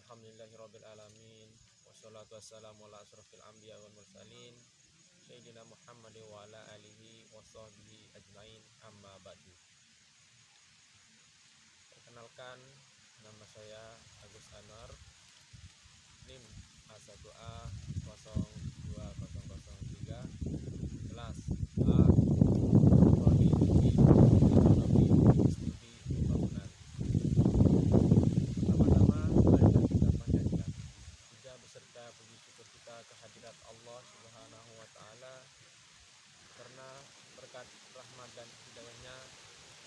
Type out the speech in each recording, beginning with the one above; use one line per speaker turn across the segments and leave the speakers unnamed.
Alhamdulillahirabbil alamin. Wassalatu wassalamu ala asrofil anbiya wal mursalin Sayyidina Muhammad wa ala alihi wa sahbihi ajmain, amma ba'du. Perkenalkan, nama saya Agus Anwar, NIM A1A 02003, kelas A, Prodi Ekonomi Studi Pembangunan. Pertama-tama marilah kita panjatkan puja beserta puji syukur kita kehadirat Allah Subhanahu wa taala, karena berkat rahmat dan hidayahnya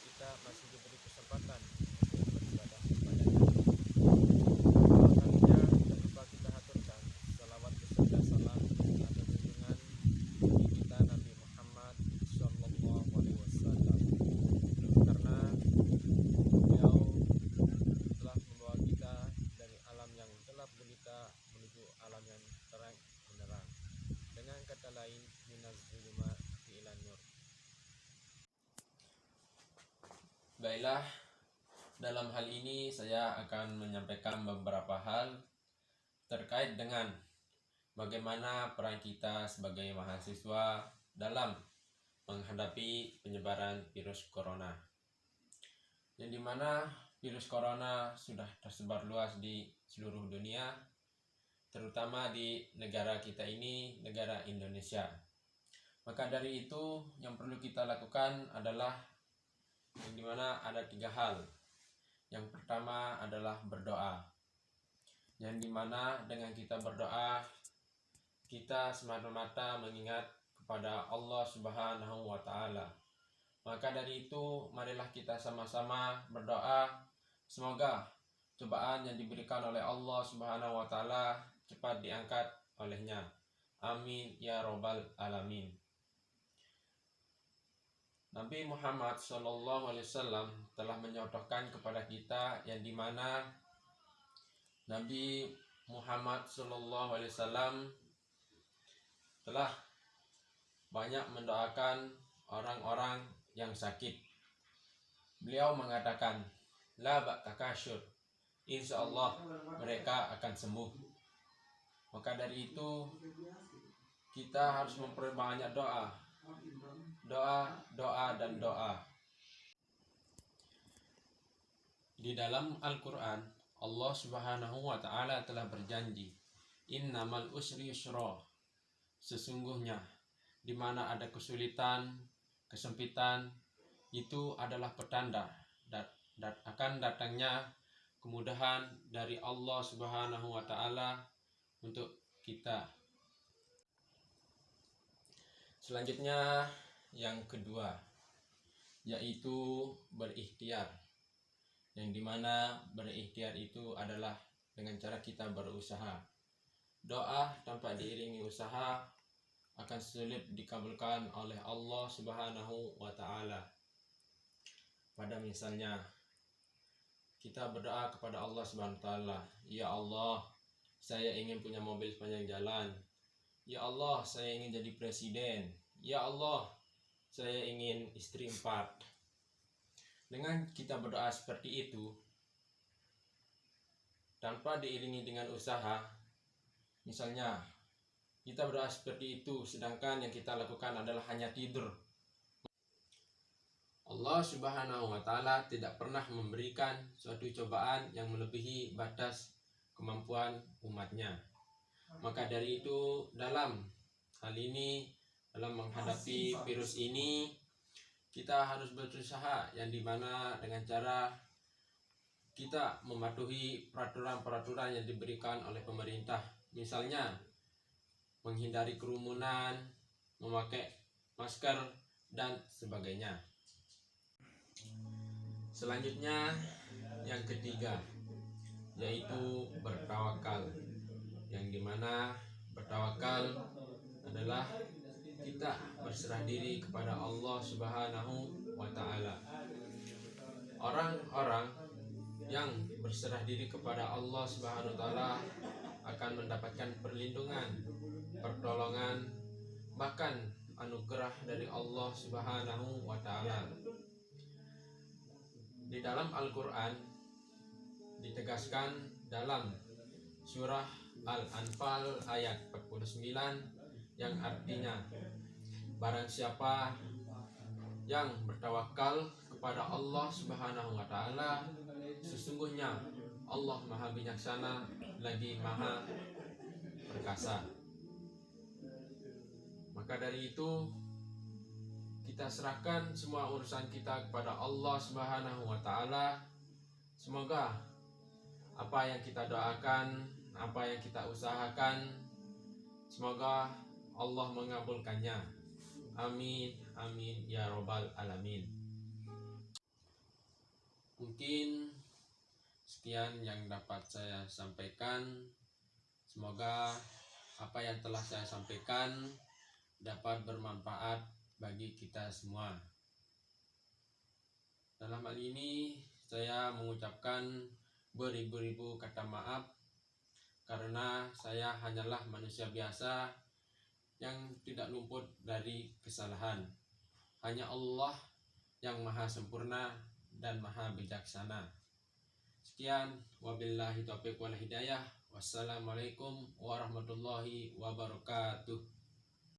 kita masih diberi kesempatan untuk beribadah kepadanya. Awal kalinya tidak lupa kita haturkan salawat beserta salam atas junjungan Nabi kita Nabi Muhammad Sallallahu Alaihi Wasallam, karena beliau telah membawa kita dari alam yang gelap gulita menuju alam yang terang benderang. Dengan kata lain, minaz zulumati ilan nur. Baiklah, dalam hal ini saya akan menyampaikan beberapa hal terkait dengan bagaimana peran kita sebagai mahasiswa dalam menghadapi penyebaran virus corona, yang dimana virus corona sudah tersebar luas di seluruh dunia, terutama di negara kita ini, negara Indonesia. Maka dari itu yang perlu kita lakukan adalah yang dimana ada 3 hal. Yang pertama adalah berdoa, yang dimana dengan kita berdoa kita semata-mata mengingat kepada Allah Subhanahu wa taala. Maka dari itu marilah kita sama-sama berdoa semoga cobaan yang diberikan oleh Allah Subhanahu wa taala cepat diangkat olehnya. Amin ya robbal alamin. Nabi Muhammad SAW telah menyontohkan kepada kita yang dimana Nabi Muhammad SAW telah banyak mendoakan orang-orang yang sakit. Beliau mengatakan, la ba'takasyur, insya Allah mereka akan sembuh. Maka dari itu kita harus memperbanyak doa, dan doa. Di dalam Al-Quran, Allah Subhanahu wa ta'ala telah berjanji, innamal usri yusra, sesungguhnya di mana ada kesulitan, kesempitan, itu adalah petanda dan akan datangnya kemudahan dari Allah Subhanahu wa ta'ala untuk kita. Selanjutnya yang kedua, yaitu berikhtiar, yang dimana berikhtiar itu adalah dengan cara kita berusaha. Doa tanpa diiringi usaha akan sulit dikabulkan oleh Allah Subhanahu wa ta'ala. Pada misalnya kita berdoa kepada Allah Subhanahu wa ta'ala, ya Allah, saya ingin punya mobil sepanjang jalan. Ya Allah, saya ingin jadi presiden. Ya Allah, saya ingin istri 4. Dengan kita berdoa seperti itu tanpa diiringi dengan usaha, misalnya kita berdoa seperti itu sedangkan yang kita lakukan adalah hanya tidur, Allah Subhanahu wa ta'ala tidak pernah memberikan suatu cobaan yang melebihi batas kemampuan umatnya. Maka dari itu dalam hal ini, dalam menghadapi virus ini, kita harus berusaha, yang dimana dengan cara kita mematuhi peraturan-peraturan yang diberikan oleh pemerintah. Misalnya menghindari kerumunan, memakai masker, dan sebagainya. Selanjutnya yang ketiga, yaitu bertawakal, yang dimana bertawakal adalah kita berserah diri kepada Allah Subhanahu wa ta'ala. Orang-orang yang berserah diri kepada Allah Subhanahu wa ta'ala akan mendapatkan perlindungan, pertolongan, bahkan anugerah dari Allah Subhanahu wa ta'ala. Di dalam Al-Quran ditegaskan dalam surah Al-Anfal ayat 49 yang artinya, barang siapa yang bertawakal kepada Allah Subhanahu wa taala, sesungguhnya Allah Maha Bijaksana lagi Maha Perkasa. Maka dari itu kita serahkan semua urusan kita kepada Allah Subhanahu wa taala. Semoga apa yang kita doakan, apa yang kita usahakan, semoga Allah mengabulkannya. Amin, amin ya robbal alamin. Mungkin sekian yang dapat saya sampaikan. Semoga apa yang telah saya sampaikan dapat bermanfaat bagi kita semua. Dalam hal ini saya mengucapkan beribu-ribu kata maaf karena saya hanyalah manusia biasa yang tidak luput dari kesalahan. Hanya Allah yang maha sempurna dan maha bijaksana. Sekian, wabillahi taufiq wal hidayah. Wassalamualaikum warahmatullahi wabarakatuh.